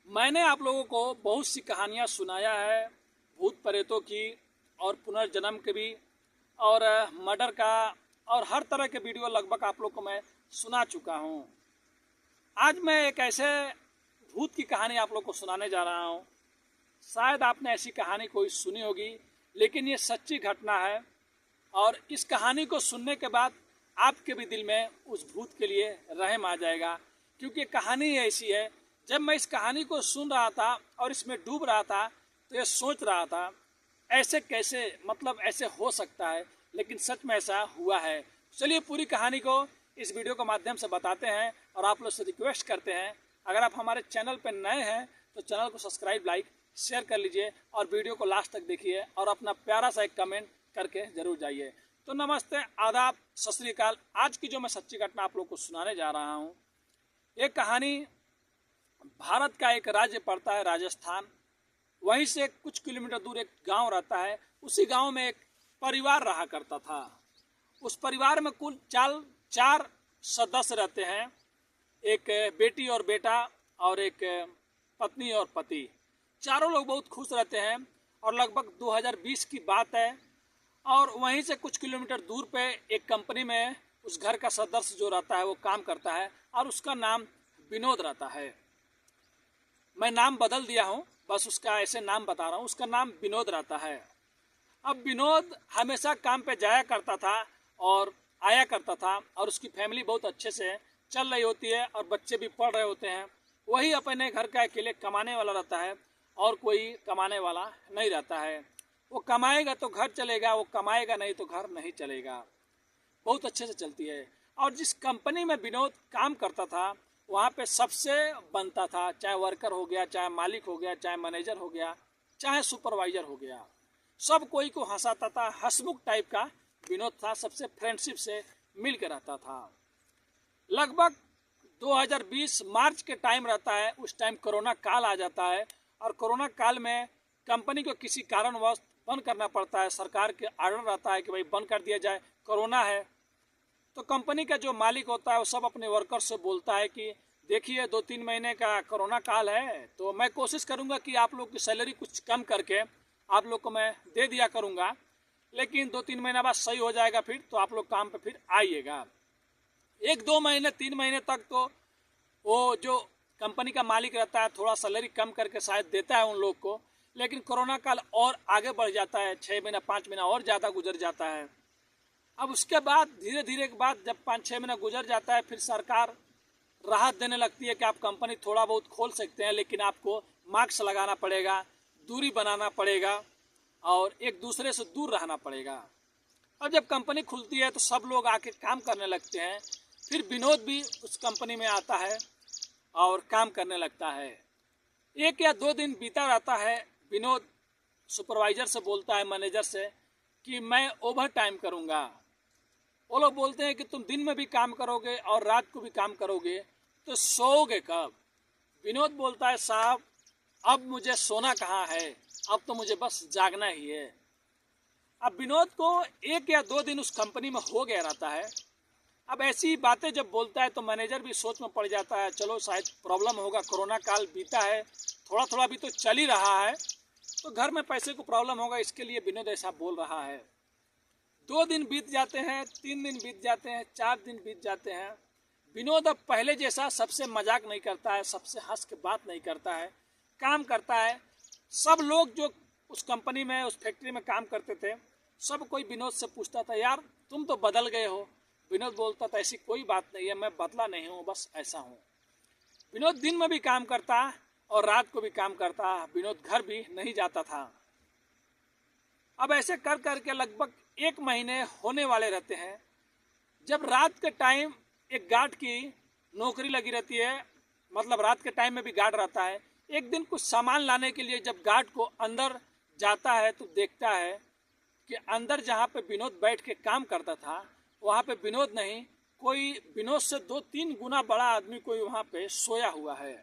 मैंने आप लोगों को बहुत सी कहानियाँ सुनाया है, भूत प्रेतों की और पुनर्जन्म की भी, और मर्डर का, और हर तरह के वीडियो लगभग आप लोग को मैं सुना चुका हूँ। आज मैं एक ऐसे भूत की कहानी आप लोग को सुनाने जा रहा हूँ। शायद आपने ऐसी कहानी कोई सुनी होगी, लेकिन ये सच्ची घटना है। और इस कहानी को सुनने के बाद आपके भी दिल में उस भूत के लिए रहम आ जाएगा, क्योंकि कहानी ऐसी है। जब मैं इस कहानी को सुन रहा था और इसमें डूब रहा था, तो ये सोच रहा था ऐसे कैसे, मतलब ऐसे हो सकता है, लेकिन सच में ऐसा हुआ है। चलिए पूरी कहानी को इस वीडियो के माध्यम से बताते हैं और आप लोग से रिक्वेस्ट करते हैं, अगर आप हमारे चैनल पर नए हैं तो चैनल को सब्सक्राइब, लाइक, शेयर कर लीजिए और वीडियो को लास्ट तक देखिए और अपना प्यारा सा एक कमेंट करके जरूर जाइए। तो नमस्ते, आदाब, सत श्री अकाल। आज की जो मैं सच्ची घटना आप लोग को सुनाने जा रहा हूँ, एक कहानी भारत का एक राज्य पड़ता है राजस्थान। वहीं से कुछ किलोमीटर दूर एक गांव रहता है। उसी गांव में एक परिवार रहा करता था। उस परिवार में कुल चार सदस्य रहते हैं। एक बेटी और बेटा और एक पत्नी और पति। चारों लोग बहुत खुश रहते हैं। और लगभग 2020 की बात है। और वहीं से कुछ किलोमीटर दूर पे एक कंपनी में उस घर का सदस्य जो रहता है वो काम करता है, और उसका नाम विनोद रहता है। मैं नाम बदल दिया हूँ, बस उसका ऐसे नाम बता रहा हूँ। उसका नाम विनोद रहता है। अब विनोद हमेशा काम पे जाया करता था और आया करता था, और उसकी फैमिली बहुत अच्छे से चल रही होती है और बच्चे भी पढ़ रहे होते हैं। वही अपने घर का अकेले कमाने वाला रहता है और कोई कमाने वाला नहीं रहता है। वो कमाएगा तो घर चलेगा, वो कमाएगा नहीं तो घर नहीं चलेगा। बहुत अच्छे से चलती है। और जिस कंपनी में विनोद काम करता था वहाँ पे सबसे बनता था, चाहे वर्कर हो गया, चाहे मालिक हो गया, चाहे मैनेजर हो गया, चाहे सुपरवाइजर हो गया, सब कोई को हंसाता था। हंसमुख टाइप का विनोद था, सबसे फ्रेंडशिप से मिल के रहता था। लगभग 2020 मार्च के टाइम रहता है। उस टाइम कोरोना काल आ जाता है, और कोरोना काल में कंपनी को किसी कारणवश बंद करना पड़ता है। सरकार के ऑर्डर रहता है कि भाई बंद कर दिया जाए, कोरोना है। तो कंपनी का जो मालिक होता है वो सब अपने वर्कर से बोलता है कि देखिए 2-3 महीने का कोरोना काल है, तो मैं कोशिश करूंगा कि आप लोग की सैलरी कुछ कम करके आप लोग को मैं दे दिया करूंगा, लेकिन 2-3 महीना बाद सही हो जाएगा फिर, तो आप लोग काम पे फिर आइएगा। 1-2 महीने 3 महीने तक तो वो जो कंपनी का मालिक रहता है थोड़ा सैलरी कम करके शायद देता है उन लोग को। लेकिन कोरोना काल और आगे बढ़ जाता है, 6 महीना 5 महीना और ज़्यादा गुजर जाता है। अब उसके बाद धीरे धीरे के बाद जब 5-6 महीना गुजर जाता है, फिर सरकार राहत देने लगती है कि आप कंपनी थोड़ा बहुत खोल सकते हैं, लेकिन आपको मास्क लगाना पड़ेगा, दूरी बनाना पड़ेगा और एक दूसरे से दूर रहना पड़ेगा। अब जब कंपनी खुलती है तो सब लोग आके काम करने लगते हैं। फिर विनोद भी उस कंपनी में आता है और काम करने लगता है। 1 या 2 दिन बीता रहता है। विनोद सुपरवाइजर से बोलता है, मैनेजर से, कि मैं ओवर टाइम करूँगा। वो लोग बोलते हैं कि तुम दिन में भी काम करोगे और रात को भी काम करोगे तो सोओगे कब? विनोद बोलता है, साहब अब मुझे सोना कहाँ है, अब तो मुझे बस जागना ही है। अब विनोद को 1 या 2 दिन उस कंपनी में हो गया रहता है। अब ऐसी बातें जब बोलता है तो मैनेजर भी सोच में पड़ जाता है, चलो शायद प्रॉब्लम होगा, कोरोना काल बीता है, थोड़ा थोड़ा भी तो चल ही रहा है, तो घर में पैसे को प्रॉब्लम होगा, इसके लिए विनोद ऐसा बोल रहा है। 2 दिन बीत जाते हैं, 3 दिन बीत जाते हैं, 4 दिन बीत जाते हैं। विनोद अब पहले जैसा सबसे मजाक नहीं करता है, सबसे हंस के बात नहीं करता है, काम करता है। सब लोग जो उस कंपनी में, उस फैक्ट्री में काम करते थे, सब कोई विनोद से पूछता था, यार तुम तो बदल गए हो। विनोद बोलता था, ऐसी कोई बात नहीं है, मैं बदला नहीं हूँ, बस ऐसा हूँ। विनोद दिन में भी काम करता और रात को भी काम करता। विनोद घर भी नहीं जाता था। अब ऐसे कर करके लगभग 1 महीने होने वाले रहते हैं। जब रात के टाइम एक गार्ड की नौकरी लगी रहती है, मतलब रात के टाइम में भी गार्ड रहता है। एक दिन कुछ सामान लाने के लिए जब गार्ड को अंदर जाता है तो देखता है कि अंदर जहाँ पे विनोद बैठ के काम करता था वहाँ पे विनोद नहीं, कोई विनोद से 2-3 गुना बड़ा आदमी कोई वहाँ पे सोया हुआ है।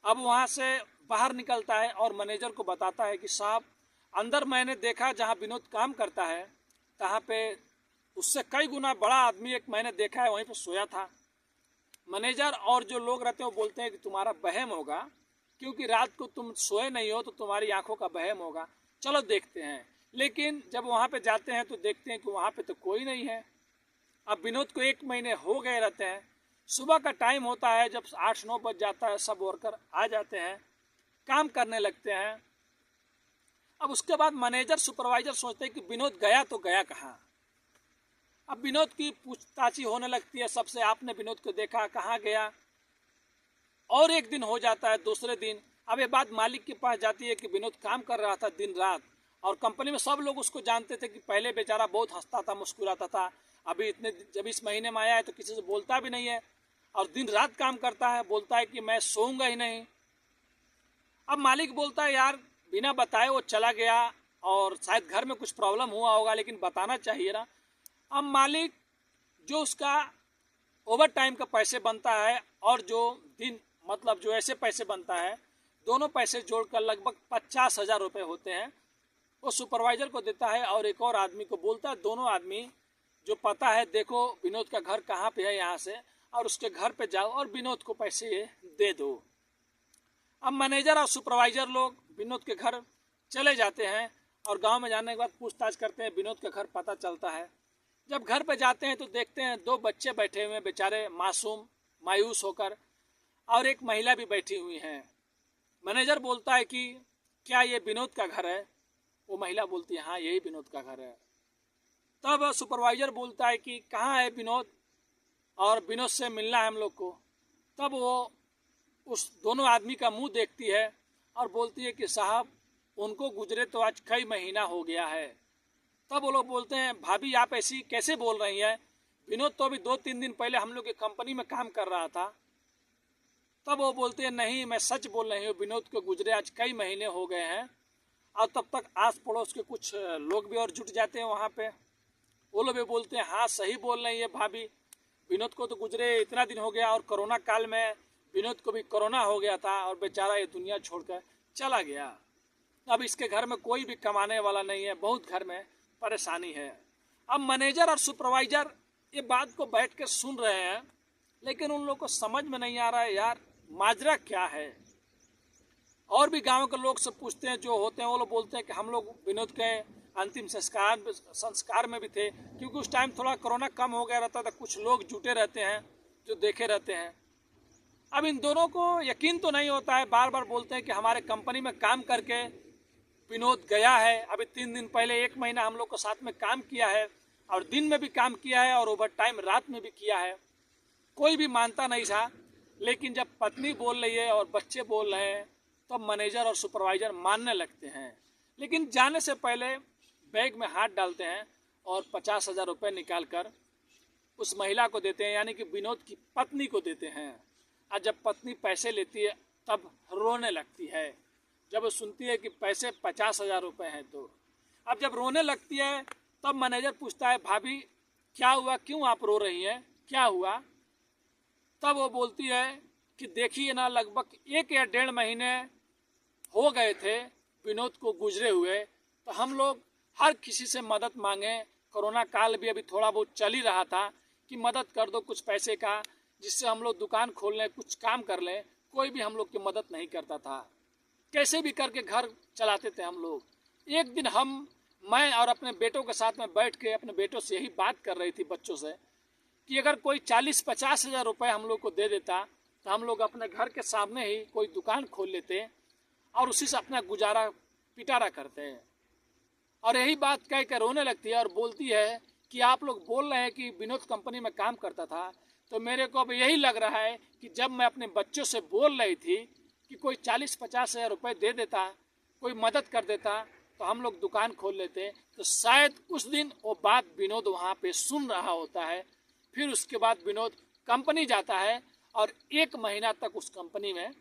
अब वहाँ से बाहर निकलता है और मैनेजर को बताता है कि साहब अंदर मैंने देखा जहाँ विनोद काम करता है, तहाँ पे उससे कई गुना बड़ा आदमी एक मैंने देखा है, वहीं पे सोया था। मैनेजर और जो लोग रहते हैं वो बोलते हैं कि तुम्हारा वहम होगा, क्योंकि रात को तुम सोए नहीं हो तो तुम्हारी आंखों का वहम होगा, चलो देखते हैं। लेकिन जब वहाँ पे जाते हैं तो देखते हैं कि वहाँ पे तो कोई नहीं है। अब विनोद को 1 महीने हो गए रहते हैं। सुबह का टाइम होता है, जब 8-9 बज जाता है, सब वर्कर आ जाते हैं, काम करने लगते हैं। अब उसके बाद मैनेजर सुपरवाइजर सोचते हैं कि विनोद गया तो गया कहाँ। अब विनोद की पूछताछी होने लगती है सबसे, आपने विनोद को देखा, कहाँ गया। और 1 दिन हो जाता है, दूसरे दिन अब ये बात मालिक के पास जाती है कि विनोद काम कर रहा था दिन रात, और कंपनी में सब लोग उसको जानते थे कि पहले बेचारा बहुत हंसता था, मुस्कुराता था, अभी इतने जब इस महीने में आया है तो किसी से बोलता भी नहीं है और दिन रात काम करता है, बोलता है कि मैं सोऊंगा ही नहीं। अब मालिक बोलता है यार बिना बताए वो चला गया और शायद घर में कुछ प्रॉब्लम हुआ होगा, लेकिन बताना चाहिए ना। अब मालिक जो उसका ओवर टाइम का पैसे बनता है और जो दिन मतलब जो ऐसे पैसे बनता है, दोनों पैसे जोड़कर लगभग 50,000 रुपये होते हैं, वो सुपरवाइजर को देता है और एक और आदमी को बोलता है, दोनों आदमी जो पता है देखो विनोद का घर कहाँ पे है यहाँ से, और उसके घर पे जाओ और विनोद को पैसे दे दो। अब मैनेजर और सुपरवाइजर लोग विनोद के घर चले जाते हैं और गांव में जाने के बाद पूछताछ करते हैं, विनोद का घर पता चलता है। जब घर पे जाते हैं तो देखते हैं 2 बच्चे बैठे हुए हैं बेचारे मासूम मायूस होकर, और एक महिला भी बैठी हुई है। मैनेजर बोलता है कि क्या ये विनोद का घर है? वो महिला बोलती है हाँ यही विनोद का घर है। तब सुपरवाइजर बोलता है कि कहाँ है विनोद, और विनोद से मिलना है हम लोग को। तब वो उस दोनों आदमी का मुंह देखती है और बोलती है कि साहब उनको गुजरे तो आज कई महीना हो गया है। तब वो लोग बोलते हैं भाभी आप ऐसी कैसे बोल रही हैं, विनोद तो अभी 2-3 दिन पहले हम लोग की कंपनी में काम कर रहा था। तब वो बोलते हैं नहीं मैं सच बोल रही हूँ, विनोद को गुजरे आज कई महीने हो गए हैं। और तब तक आस पड़ोस के कुछ लोग भी और जुट जाते हैं वहाँ पे, वो लोग भी बोलते हैं हाँ सही बोल रही है भाभी, विनोद को तो गुजरे इतना दिन हो गया, और कोरोना काल में विनोद को भी कोरोना हो गया था और बेचारा ये दुनिया छोड़कर चला गया। अब इसके घर में कोई भी कमाने वाला नहीं है, बहुत घर में परेशानी है। अब मैनेजर और सुपरवाइजर ये बात को बैठ के सुन रहे हैं, लेकिन उन लोग को समझ में नहीं आ रहा है यार माजरा क्या है। और भी गांव के लोग से पूछते हैं, जो होते हैं वो लोग बोलते हैं कि हम लोग विनोद के अंतिम संस्कार में भी थे, क्योंकि उस टाइम थोड़ा कोरोना कम हो गया रहता था, कुछ लोग जुटे रहते हैं जो देखे रहते हैं। अब इन दोनों को यकीन तो नहीं होता है, बार बार बोलते हैं कि हमारे कंपनी में काम करके विनोद गया है, अभी 3 दिन पहले 1 महीना हम लोग को साथ में काम किया है, और दिन में भी काम किया है और ओवर टाइम रात में भी किया है। कोई भी मानता नहीं था, लेकिन जब पत्नी बोल रही है और बच्चे बोल रहे हैं तब तो मैनेजर और सुपरवाइजर मानने लगते हैं। लेकिन जाने से पहले बैग में हाथ डालते हैं और 50,000 रुपये निकाल कर उस महिला को देते हैं, यानी कि विनोद की पत्नी को देते हैं। और जब पत्नी पैसे लेती है तब रोने लगती है, जब वो सुनती है कि पैसे 50,000 रुपये हैं। तो अब जब रोने लगती है तब मैनेजर पूछता है भाभी क्या हुआ, क्यों आप रो रही हैं, क्या हुआ? तब वो बोलती है कि देखिए ना, लगभग 1 या 1.5 महीने हो गए थे विनोद को गुजरे हुए, तो हम लोग हर किसी से मदद मांगे, कोरोना काल भी अभी थोड़ा बहुत चल ही रहा था कि मदद कर दो कुछ पैसे का, जिससे हम लोग दुकान खोल लें, कुछ काम कर लें। कोई भी हम लोग की मदद नहीं करता था, कैसे भी करके घर चलाते थे हम लोग। एक दिन मैं और अपने बेटों के साथ में बैठ के अपने बेटों से यही बात कर रही थी बच्चों से, कि अगर कोई 40-50 हज़ार रुपये हम लोग को दे देता तो हम लोग अपने घर के सामने ही कोई दुकान खोल लेते और उसी से अपना गुजारा पिटारा करते हैं। और यही बात कह कर रोने लगती है और बोलती है कि आप लोग बोल रहे हैं कि विनोद कंपनी में काम करता था, तो मेरे को अब यही लग रहा है कि जब मैं अपने बच्चों से बोल रही थी कि कोई 40-50 हज़ार रुपये दे देता, कोई मदद कर देता, तो हम लोग दुकान खोल लेते, तो शायद उस दिन वो बात विनोद वहाँ पे सुन रहा होता है। फिर उसके बाद विनोद कंपनी जाता है और 1 महीना तक उस कंपनी में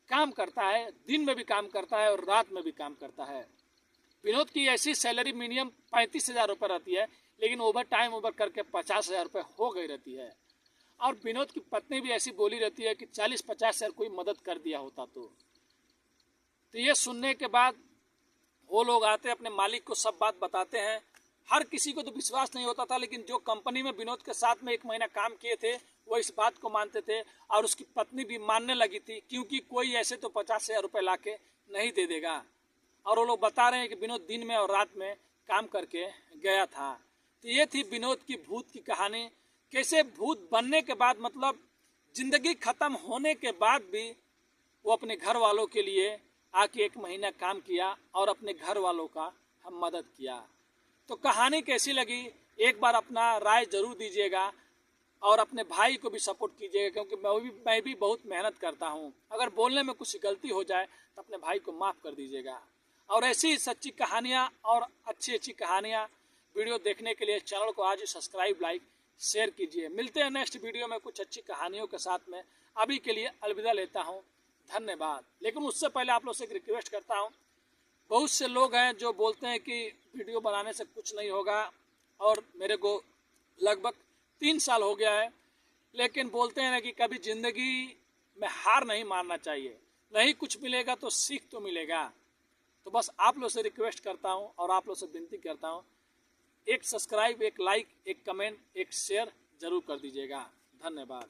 काम करता है, दिन में भी काम करता है और रात में भी काम करता है। विनोद की ऐसी सैलरी मिनिमम 35,000 रुपये रहती है, लेकिन ओवर टाइम ओवर करके 50,000 रुपये हो गई रहती है। और विनोद की पत्नी भी ऐसी बोली रहती है कि 40-50 हज़ार कोई मदद कर दिया होता तो ये सुनने के बाद वो लोग आते, अपने मालिक को सब बात बताते हैं। हर किसी को तो विश्वास नहीं होता था, लेकिन जो कंपनी में विनोद के साथ में 1 महीना काम किए थे वो इस बात को मानते थे और उसकी पत्नी भी मानने लगी थी, क्योंकि कोई ऐसे तो 50,000 रुपये ला के नहीं दे देगा। और वो लोग बता रहे हैं कि विनोद दिन में और रात में काम करके गया था। तो ये थी विनोद की भूत की कहानी। कैसे भूत बनने के बाद, मतलब जिंदगी खत्म होने के बाद भी वो अपने घर वालों के लिए आके 1 महीना काम किया और अपने घर वालों का हम मदद किया। तो कहानी कैसी लगी एक बार अपना राय जरूर दीजिएगा और अपने भाई को भी सपोर्ट कीजिएगा, क्योंकि मैं भी बहुत मेहनत करता हूँ। अगर बोलने में कुछ गलती हो जाए तो अपने भाई को माफ़ कर दीजिएगा। और ऐसी सच्ची कहानियाँ और अच्छी अच्छी कहानियाँ वीडियो देखने के लिए चैनल को आज ही सब्सक्राइब, लाइक, शेयर कीजिए। मिलते हैं नेक्स्ट वीडियो में कुछ अच्छी कहानियों के साथ में। अभी के लिए अलविदा लेता हूँ, धन्यवाद। लेकिन उससे पहले आप लोग से एक रिक्वेस्ट करता हूँ, बहुत से लोग हैं जो बोलते हैं कि वीडियो बनाने से कुछ नहीं होगा, और मेरे को लगभग 3 साल हो गया है, लेकिन बोलते हैं ना कि कभी ज़िंदगी में हार नहीं मानना चाहिए। नहीं कुछ मिलेगा तो सीख तो मिलेगा। तो बस आप लोग से रिक्वेस्ट करता हूँ और आप लोग से विनती करता हूँ, एक सब्सक्राइब, एक लाइक, एक कमेंट, एक शेयर जरूर कर दीजिएगा। धन्यवाद।